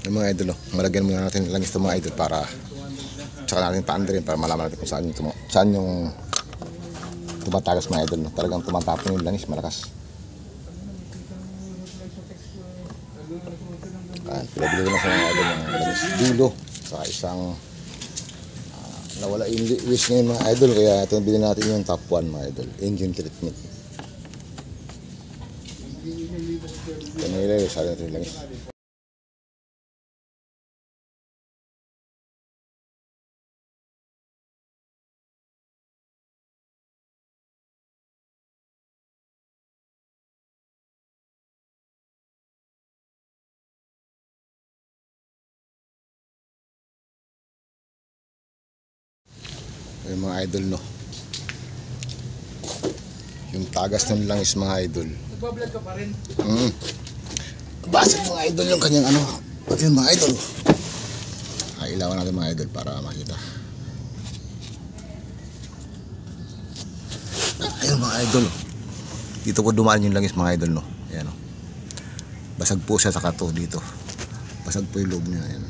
Yung mga idol, malagyan muna natin langis ito mga idol para tsaka natin paandarin para malaman natin kung saan yung tumatagas mga idol. Talagang tumatapon yung langis, malakas. Pinabili ko na sa mga idol ng langis dulo sa isang nawala yung wish ngayon mga idol, kaya ito bilhin natin yung top 1 mga idol, engine treatment. Ito na ilagay sa atin yung langis. Yung mga idol, no, yung tagas ng langis mga idol. Nagbablog ka pa rin? Basag mga idol yung kanyang ano. Pati yung mga idol, ilawan natin mga idol para makita. Ayun mga idol, dito po dumaan yung langis mga idol, no. Ayan, no. Basag po siya sa kato dito. Basag po yung loob niya. Ayan.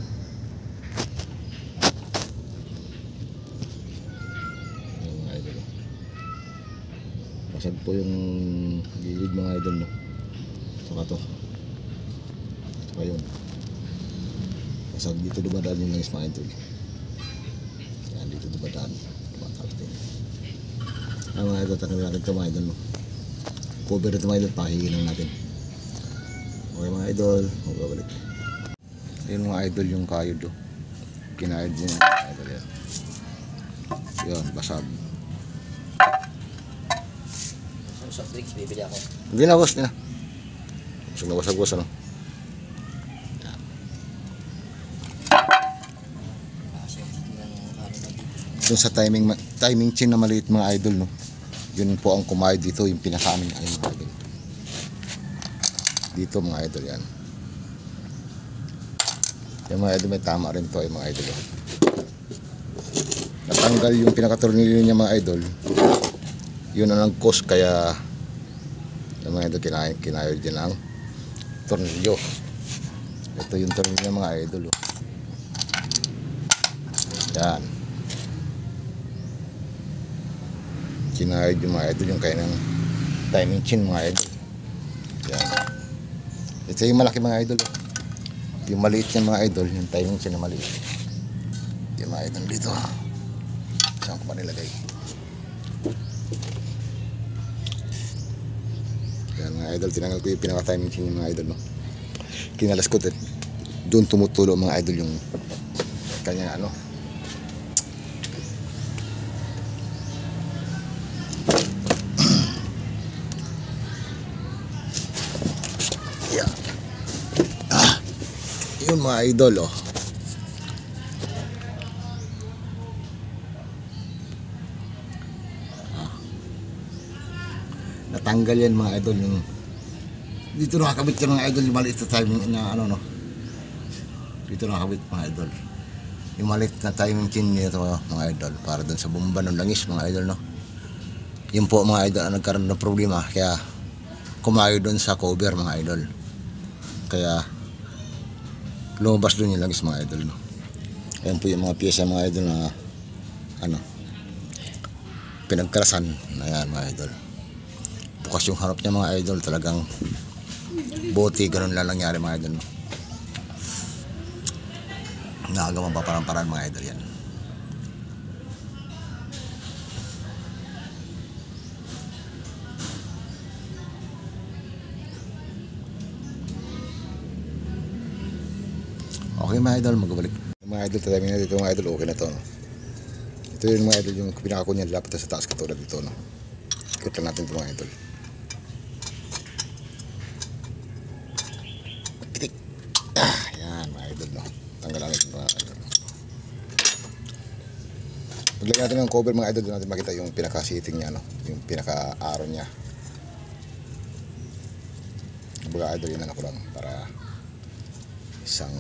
Basag po yung gilid mga idol, no. Saka to. Saka yun. Basag dito dumadaan yung langis mga idol. Yan dito dumadaan. Tumatapin. Ay mga idol, tanggalin natin ito mga idol, no. Cover ito mga idol, pahigin lang natin. Okay mga idol, magbabalik. Ayun mga idol yung kayod, do. Kinayod niya mga idol yan. Yun, basag. Soft drinks, bibili ako. Hindi na, boss, hindi na. Gusto na basag-was, ano? Yan. Doon sa timing chain na maliit mga idol, no? Yun po ang kumayod dito, yung pinakamin ay mga idol. Dito mga idol yan. Yung mga idol may tama rin to ay mga idol. Natanggal yung pinakatornilyo niya mga idol. Yun ang nag-cause kaya yung mga idol kinayod din ang tornilyo. Ito yung tornilyo mga idol. Yan. Kinayod yung mga idol yung kaya ng timing chain mga idol. Yan. Ito yung malaki mga idol. Yung maliit yan mga idol, yung timing chain na maliit. Yung mga idol dito. Saan ko pa nilagay? Yan mga idol, tinanggal ko yung pinaka-timing chain yung mga idol, no? Kinalas ko din. Doon tumutulo mga idol yung kanyang ano. Yan. Yun mga idol, oh. Natanggal yan mga idol yung dito nakakabit yung mga idol yung maliit na timing na ano, no. Dito nakakabit mga idol yung maliit na timing chain nito mga idol para dun sa bomba ng langis mga idol, no. Yun po mga idol ang nagkaroon ng problema kaya kumayo dun sa cover mga idol, kaya lumabas dun yung langis mga idol, no. Ayan po yung mga pyesa mga idol na ano pinagkarasan na yan mga idol. Bukas yung harap niya mga idol, talagang buti ganun lang nangyari mga idol, no? Nakagawang paparan-paran mga idol yan. Okay mga idol, magbabalik. Mga idol, tatawin na dito mga idol, okay na to, no? Ito yung mga idol, yung pinakakunya lapit sa taas katulad dito, no? Ikot lang natin ito mga idol. Yan mga idol, no? Tanggalan natin mga idol. Paglagyan natin ng cover mga idol, doon natin makita yung pinaka-seating niya, no? Yung pinaka-aro niya. Baga idol, yun ako lang para isang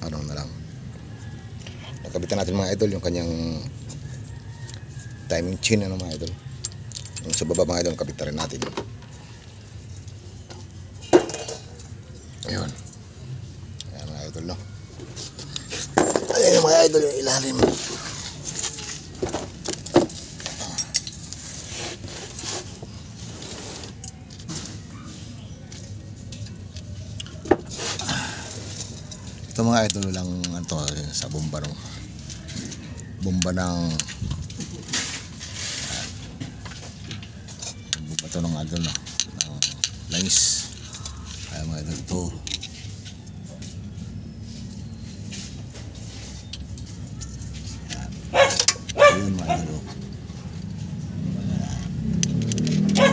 ano na lang. Nakabitan natin mga idol yung kanyang timing chain, ano mga idol. Yung sa baba mga idol, nakabit na rin natin. Ayun. Ayan mga idol, no? Ayan yung mga idol, yung ilalim. Ito mga idol lang ito, sa bomba ng bomba ito ng idol, no? Ng langis. Ayan mga idol, ito. Ayun mga idol.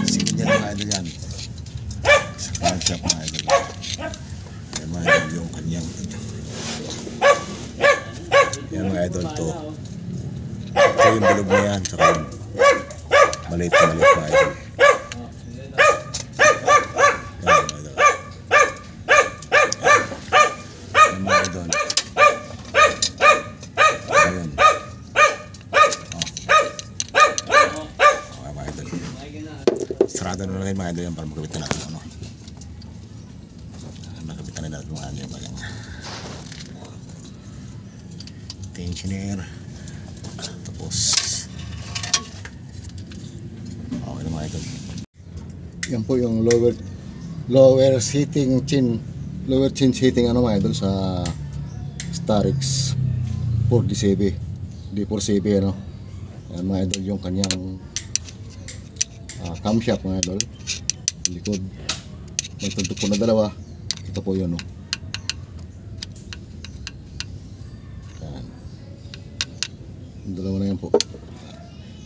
Sige niya mga idol yan. Sa command shop mga idol. Ayan mga idol yung kanyang yan mga idol to. Ito yung bilog na yan. Saka yung maliit mga idol. Yan mga idol. Yan mga idol. Ayun. Okay mga idol. Sarado na lang mga idol yan para magabitan natin ano. Magabitan na natin mga idol yung balang tensioner. Tapos okay na mga idol. Yan po yung lower chin seating ano mga idol sa Starix 4D7 D4CB ano. Yan mga idol yung kanyang camshaft mga idol. Likod may tuntok po na dalawa. Ito po yun no. Yan. Yung dalawa na yan po.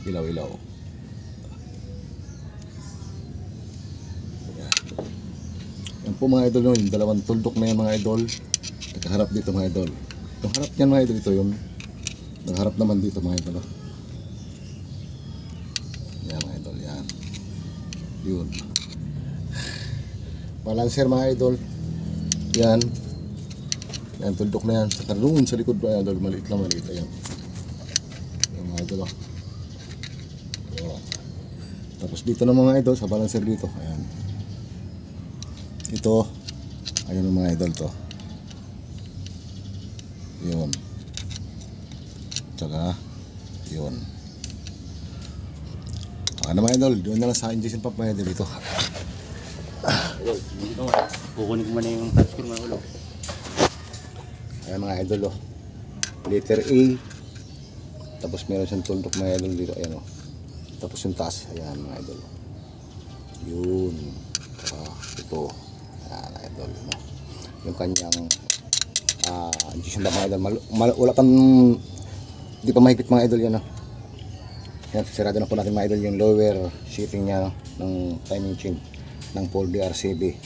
Ilaw-ilaw. Yan po mga idol no. Yung dalawang tuldok na yan mga idol. Nakaharap dito mga idol. Yung harap niyan mga idol ito yung nakaharap naman dito mga idol no. Yan mga idol yan. Yun. Balancer mga idol. Yan. Yan tuldok na yan. Saka doon sa likod mga idol. Maliit lang maliit. Ayan. Yan mga idol. Yan. Tapos dito na mga idol. Sa balancer dito. Ayan. Ito. Ayan mga idol to. Yun. Tsaka. Yun. Ano mga idol. Doon na lang sa injection pump mga idol dito. Kukunin ko muna yung touchscreen mga ulo. Ayan mga idol oh. Letter A. Tapos meron siyang tuldok mga idol dito. Ayan oh. Tapos yung taas. Ayan mga idol. Yun. Ito. Ayan idol. No? Yung kanyang injection pump mga idol. Wala pang di pa mahigpit mga idol yan oh. Yan. Sirado na po natin mga idol yung lower seating niya no? Ng timing chain ng 4DR7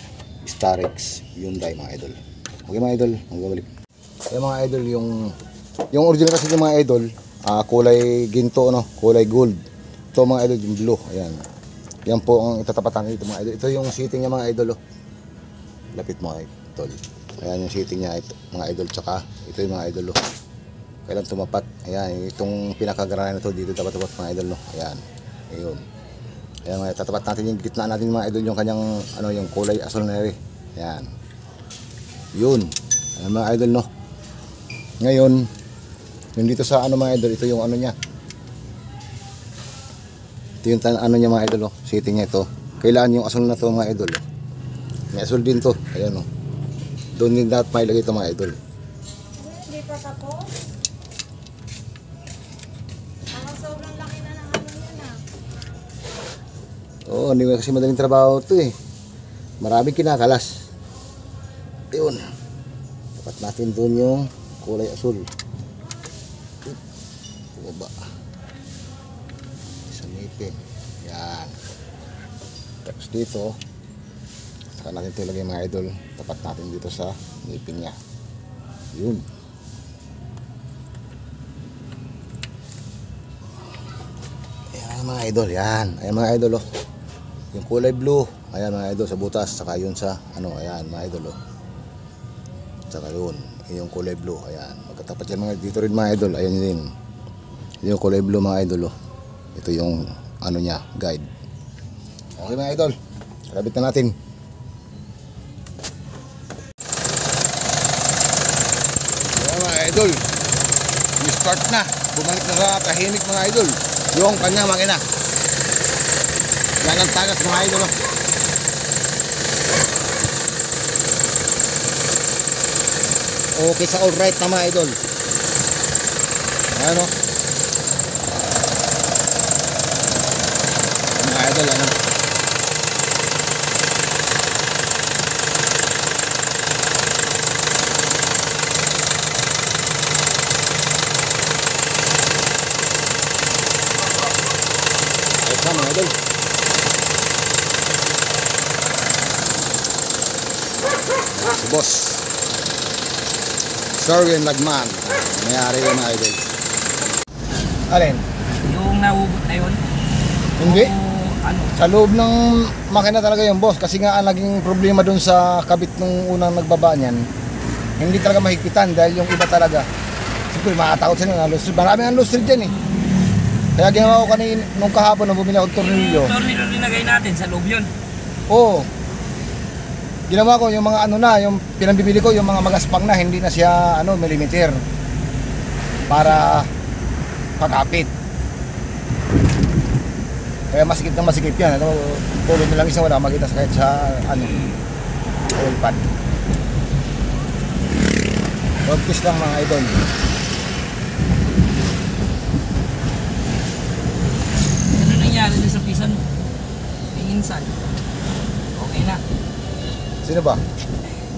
Starix Hyundai mga idol. Okay mga idol, magbabalik. Ayan mga idol, yung original kasi yung mga idol, kulay ginto no, kulay gold. Ito mga idol yung blue, ayan. Yan po ang itatapatan dito mga idol. Ito yung seating niya mga idol oh. Lapit mo idol. Ayan yung seating niya ito, mga idol, tsaka ito yung mga idol oh. Kailan tumapat. Ayan, itong pinakagarana na to dito dapat mga idol no. Ayan. Ayun. Ayan mga tatapat natin yung gitna natin mga idol yung kanyang ano yung kulay asul na rin. Ayan. Yun. Ayan mga idol no. Ngayon, yung dito sa ano mga idol, ito yung ano niya. Ito yung ano niya mga idol no. Seating niya ito. Kailangan yung asul na to mga idol. May asul din to. Ayan no. Doon din dapat mailagay ito mga idol. Hindi pa tapos? Sobrang laki na ng ano yan ah. Oo, hindi kasi madaling trabaho ito eh. Maraming kinakalas. Yun. Dapat natin doon yung kulay asul. Bumaba. Sa ngipin. Yan. Tapos dito, saka natin ito ilagay mga idol. Tapat natin dito sa ngipin niya. Yun. Ayan mga idol. Yan. Ayan mga idol oh. Yung kulay blue, ayan mga idol sa butas, saka yun sa ano, ayan mga idol oh. Saka yun, yung kulay blue, ayan. Magkatapat yan mga dito rin mga idol, ayan din. Yung kulay blue mga idol oh. Ito yung ano niya, guide. Okay mga idol, rabit na natin. idol. Start na. Bumalik na sa tahimik mga idol. Yung kanya makina. Yan ang tagas mga idol. Okay sa alright na mga idol. Ano? Mga idol, ano? Ayos na mga idol. Si boss Sorian Lagman, mayari yun mga idol. Alin? Yung nahubot na yun? Hindi. O ano? Sa loob ng makina talaga yung boss. Kasi nga ang naging problema dun sa kabit nung unang nagbaba niyan, hindi talaga mahigpitan dahil yung iba talaga. Siyempre makatakot sila ng loose thread. Maraming ang loose thread dyan eh. Kaya ginawa ko kanina nung kahapon nung bumili ako ng tornilyo. Yung tornilyo linagay natin sa loob yun. Oo. Ginawa ko yung mga ano na, yung pinambibili ko, yung mga magaspang na, hindi na siya ano, millimeter. Para pagkapit. Kaya masikip na masikip yan. Ano, tuloy na lang isa, wala makita sa kahit sa ano, oil pan. Practice lang mga idol. Ano nangyari dun sa pisan? Pinginsan. Okay na. Sino ba?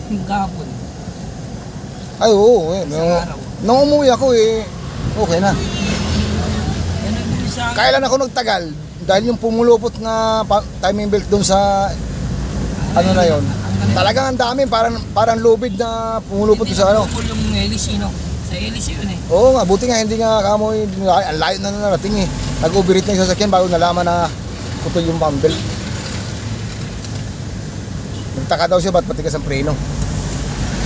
Yung kahapon. Ay oo, eh. Isang araw. Nung umuwi ako eh, okay na. Yan ang dun sa... Kailan ako nagtagal? Dahil yung pumulupot na timing belt doon sa ano na yon. Talagang ang dami, parang lubid na pumulupot Hindi sa ano. napupul yung hélice, no? Sa hélice yun eh. Oo nga, buti nga hindi nga kamoy, ang layo na narating eh. Nag-overheat na yung sasakyan bago nalaman na putol yung pump belt. Nagtaka daw siya ba't matigas ang preno.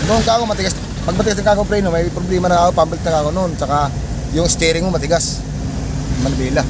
Noon ka ako matigas, pag matigas ang kakong preno, may problema na ako, pump belt na ako noon. Tsaka yung steering mo matigas, manibela.